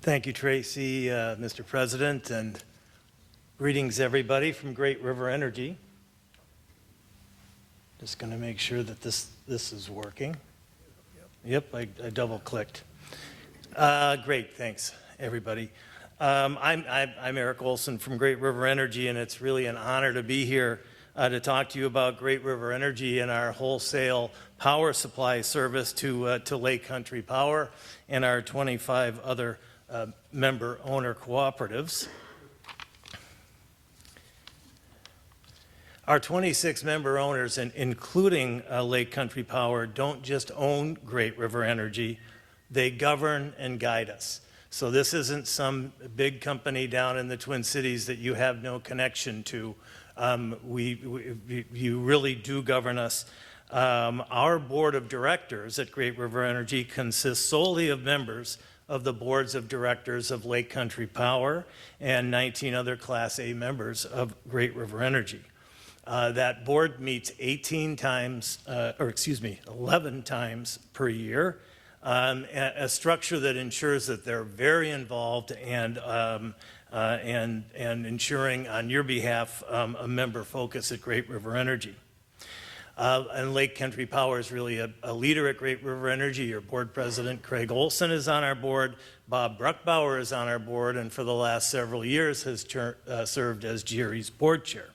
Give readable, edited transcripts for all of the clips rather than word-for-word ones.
Thank you, Tracy, Mr. President, and greetings everybody from Great River Energy. Just going to make sure that this is working. Yep, I double clicked. Great, thanks everybody. I'm Eric Olson from Great River Energy, and it's really an honor to be here to talk to you about Great River Energy and our wholesale power supply service to Lake Country Power and our 25 other member owner cooperatives. Our 26 member owners, including Lake Country Power, don't just own Great River Energy, they govern and guide us. So this isn't some big company down in the Twin Cities that you have no connection to. You really do govern us. Our board of directors at Great River Energy consists solely of members of the boards of directors of Lake Country Power and 19 other Class A members of Great River Energy. That board meets 11 times per year, a structure that ensures that they're very involved and ensuring on your behalf a member focus at Great River Energy. And Lake Country Power is really a leader at Great River Energy. Your board president, Craig Olson, is on our board. Bob Bruckbauer is on our board, and for the last several years has served as GRE's board chair.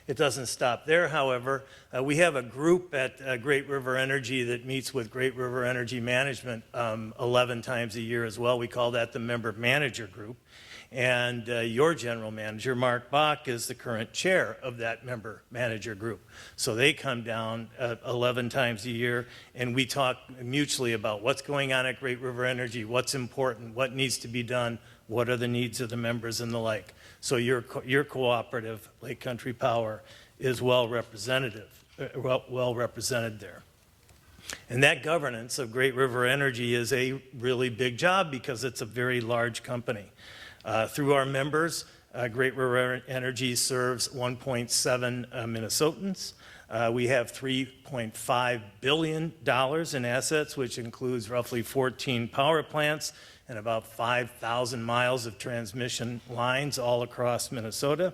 It doesn't stop there, however. We have a group at Great River Energy that meets with Great River Energy Management 11 times a year as well. We call that the Member Manager Group. And your general manager, Mark Bach, is the current chair of that Member Manager Group. So they come down 11 times a year, and we talk mutually about what's going on at Great River Energy, what's important, what needs to be done, what are the needs of the members and the like. So your cooperative, Lake Country Power, is well represented there. And that governance of Great River Energy is a really big job because it's a very large company. Through our members, Great River Energy serves 1.7 Minnesotans. We have $3.5 billion in assets, which includes roughly 14 power plants and about 5,000 miles of transmission lines all across Minnesota.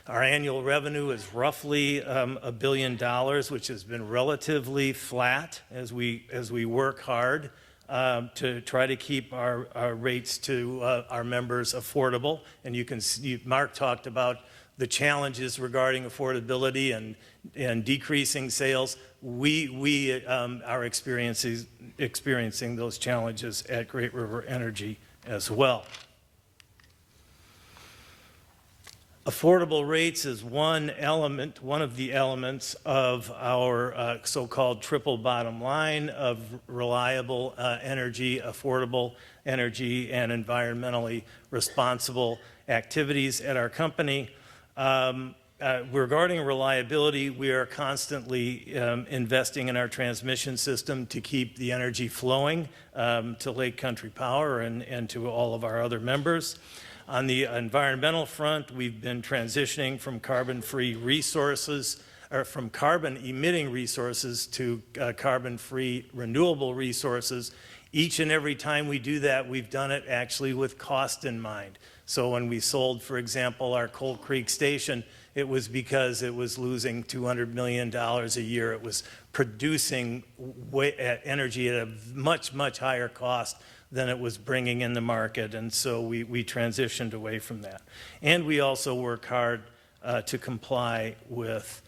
Our annual revenue is roughly $1 billion, which has been relatively flat as we work hard to try to keep our rates to our members affordable. And you can see, Mark talked about the regarding affordability and decreasing sales. We are experiencing those challenges at Great River Energy as well. Affordable rates is one of the elements of our so-called triple bottom line of reliable energy, affordable energy, and environmentally responsible activities at our company. Regarding reliability, we are constantly investing in our transmission system to keep the energy flowing to Lake Country Power and to all of our other members. On the environmental front, we've been transitioning from carbon-free resources, or from carbon-emitting resources to carbon-free renewable resources. Each and every time we do that, we've done it actually with cost in mind. So when we sold, for example, our Coal Creek Station, it was because it was losing $200 million a year. It was producing energy at a much, much higher cost than it was bringing in the market, and so we transitioned away from that. And we also work hard to comply with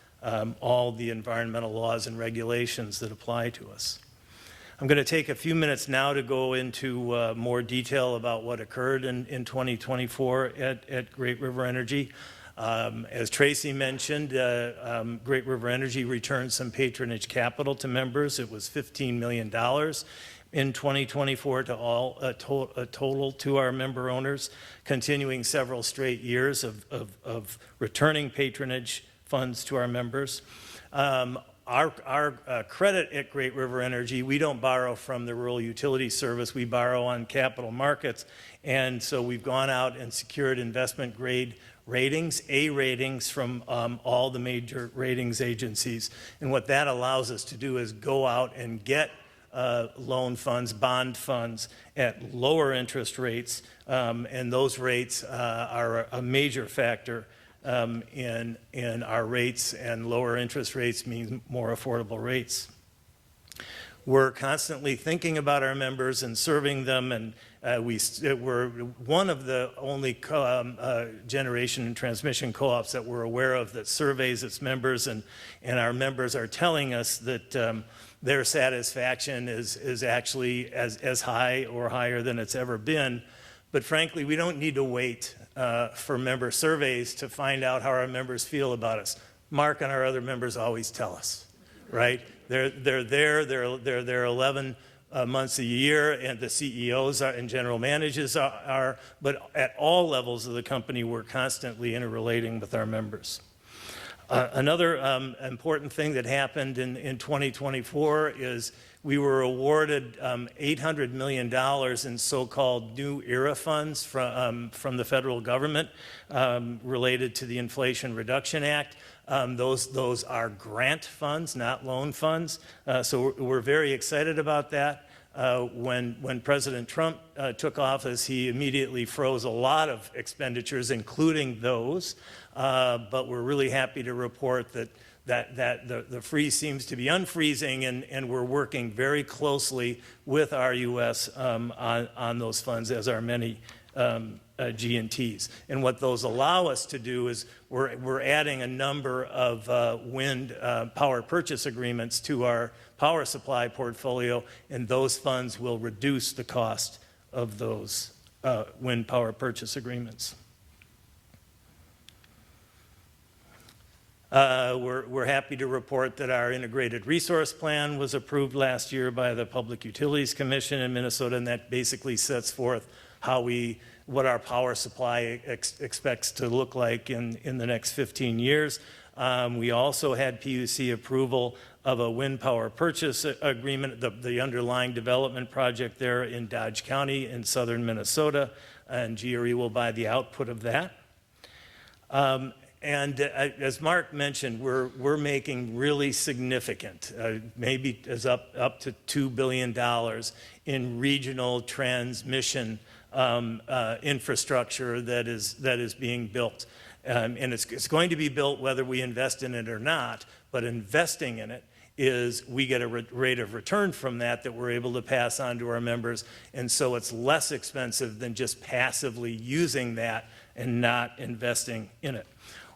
all the environmental laws and regulations that apply to us. I'm going to take a few minutes now to go into more detail about what occurred in 2024 at Great River Energy. As Tracy mentioned, Great River Energy returned some patronage capital to members. It was $15 million in 2024 to a total to our member owners, continuing several straight years of returning patronage funds to our members. Our credit at Great River Energy, we don't borrow from the Rural Utility Service, we borrow on capital markets, and so we've gone out and secured investment grade ratings, A ratings from all the major ratings agencies. And what that allows us to do is go out and get loan funds, bond funds at lower interest rates, and those rates are a major factor in our rates, and lower interest rates mean more affordable rates. We're constantly thinking about our members and serving them, and we're one of the only generation and transmission co-ops that we're aware of that surveys its members, and our members are telling us that their satisfaction is actually as high or higher than it's ever been. But frankly, we don't need to wait for member surveys to find out how our members feel about us. Mark and our other members always tell us, right? They're there 11 months a year, and the CEOs and general managers are, but at all levels of the company, we're constantly interrelating with our members. Another important thing that happened in 2024 is we were awarded $800 million in so-called New ERA funds from the federal government related to the Inflation Reduction Act. Those are grant funds, not loan funds. So we're very excited about that. When President Trump took office, he immediately froze a lot of expenditures, including those. But we're really happy to report that the freeze seems to be unfreezing, and we're working very closely with RUS on those funds, as are many G&Ts. And what those allow us to do is we're adding a number of wind power purchase agreements to our power supply portfolio, and those funds will reduce the cost of those wind power purchase agreements. We're happy to report that our integrated resource plan was approved last year by the Public Utilities Commission in Minnesota, and that basically sets forth what our power supply expects to look like in the next 15 years. We also had PUC approval of a wind power purchase agreement, the underlying development project there in Dodge County in southern Minnesota, and GRE will buy the output of that. And as Mark mentioned, we're making really significant, maybe as up to $2 billion in regional transmission infrastructure that is being built. And it's going to be built whether we invest in it or not, but investing in it is we get a rate of return from that we're able to pass on to our members, and so it's less expensive than just passively using that and not investing in it.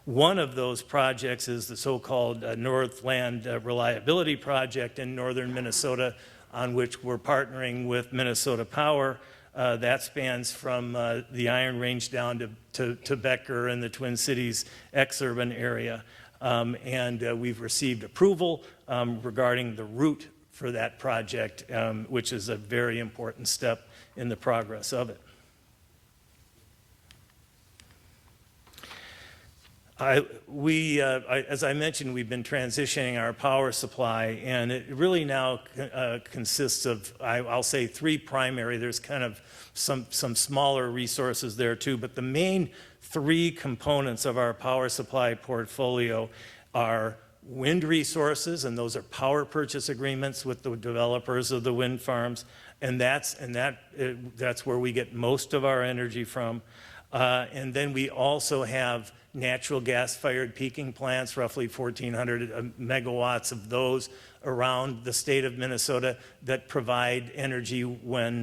One of those projects is the so-called Northland Reliability Project in northern Minnesota, on which we're partnering with Minnesota Power. That spans from the Iron Range down to Becker and the Twin Cities exurban area. And we've received approval regarding the route for that project, which is a very important step in the progress of it. As I mentioned, we've been transitioning our power supply, and it really now consists of, I'll say, three primary. There's kind of some smaller resources there too, but the main three components of our power supply portfolio are wind resources, and those are power purchase agreements with the developers of the wind farms, and that's where we get most of our energy from. And then we also have natural gas-fired peaking plants, roughly 1,400 megawatts of those around the state of Minnesota that provide energy when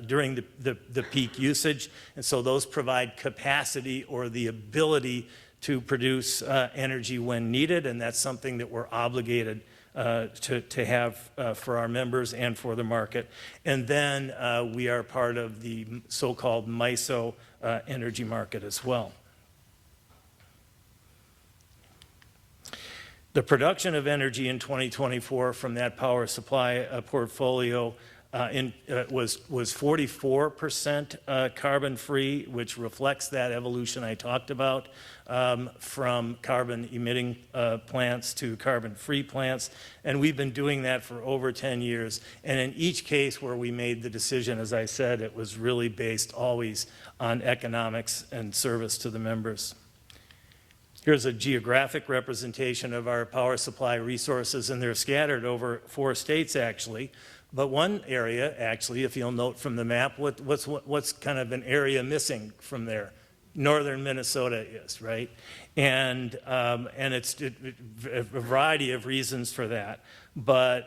during the peak usage. And so those provide capacity or the ability to produce energy when needed, and that's something that we're obligated to have for our members and for the market. And then we are part of the so-called MISO energy market as well. The production of energy in 2024 from that power supply portfolio was 44% carbon-free, which reflects that evolution I talked about, from carbon-emitting plants to carbon-free plants. And we've been doing that for over 10 years. And in each case where we made the decision, as I said, it was really based always on economics and service to the members. Here's a geographic representation of our power supply resources, and they're scattered over 4 states, actually. But one area, actually, if you'll note from the map, what's kind of an area missing from there? Northern Minnesota is, right? And it's a variety of reasons for that. But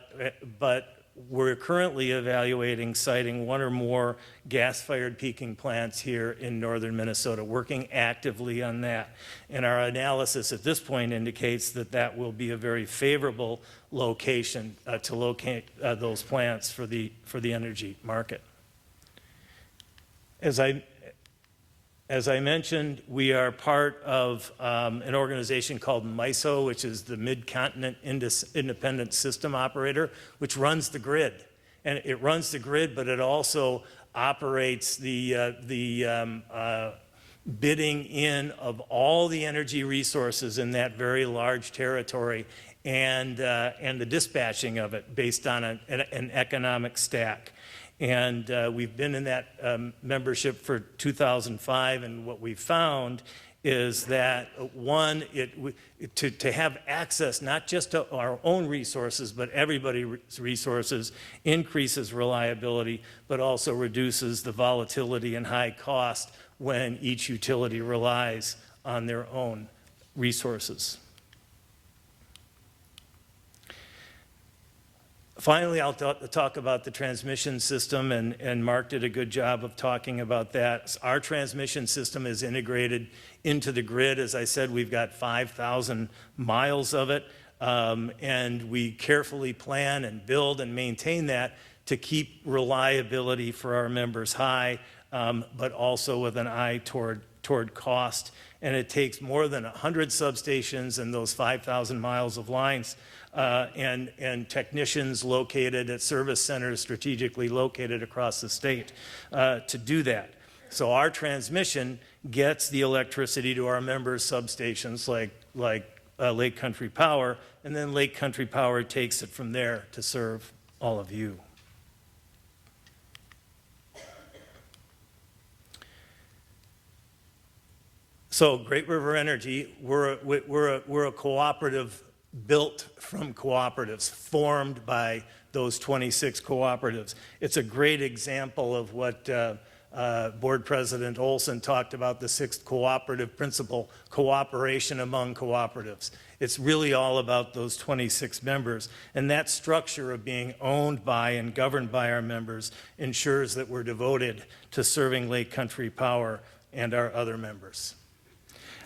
we're currently evaluating siting 1 or more gas-fired peaking plants here in northern Minnesota, working actively on that. And our analysis at this point indicates that that will be a very favorable location to locate those plants for the energy market. As I mentioned, we are part of an organization called MISO, which is the Mid-Continent Independent System Operator, which runs the grid. And it runs the grid, but it also operates the bidding in of all the energy resources in that very large territory and the dispatching of it based on an economic stack. And we've been in that membership for 2005, and what we've found is that, one, to have access not just to our own resources, but everybody's resources, increases reliability, but also reduces the volatility and high cost when each utility relies on their own resources. Finally, I'll talk about the transmission system, and Mark did a good job of talking about that. Our transmission system is integrated into the grid. As I said, we've got 5,000 miles of it, and we carefully plan and build and maintain that to keep reliability for our members high, but also with an eye toward cost. And it takes more than 100 substations and those 5,000 miles of lines and technicians located at service centers strategically located across the state to do that. So our transmission gets the electricity to our members' substations like Lake Country Power, and then Lake Country Power takes it from there to serve all of you. So Great River Energy, we're a cooperative built from cooperatives, formed by those 26 cooperatives. It's a great example of what Board President Olson talked about, the 6th cooperative principle, cooperation among cooperatives. It's really all about those 26 members, and that structure of being owned by and governed by our members ensures that we're devoted to serving Lake Country Power and our other members.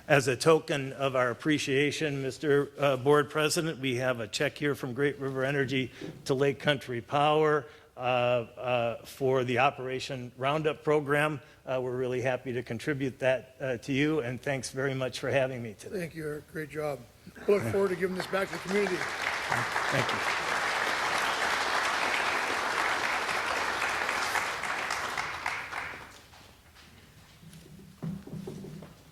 As a token of our appreciation, Mr. Board President, we have a check here from Great River Energy to Lake Country Power for the Operation Roundup program. We're really happy to contribute that to you, and thanks very much for having me today. Thank you, Eric. Great job. I look forward to giving this back to the community. Thank you.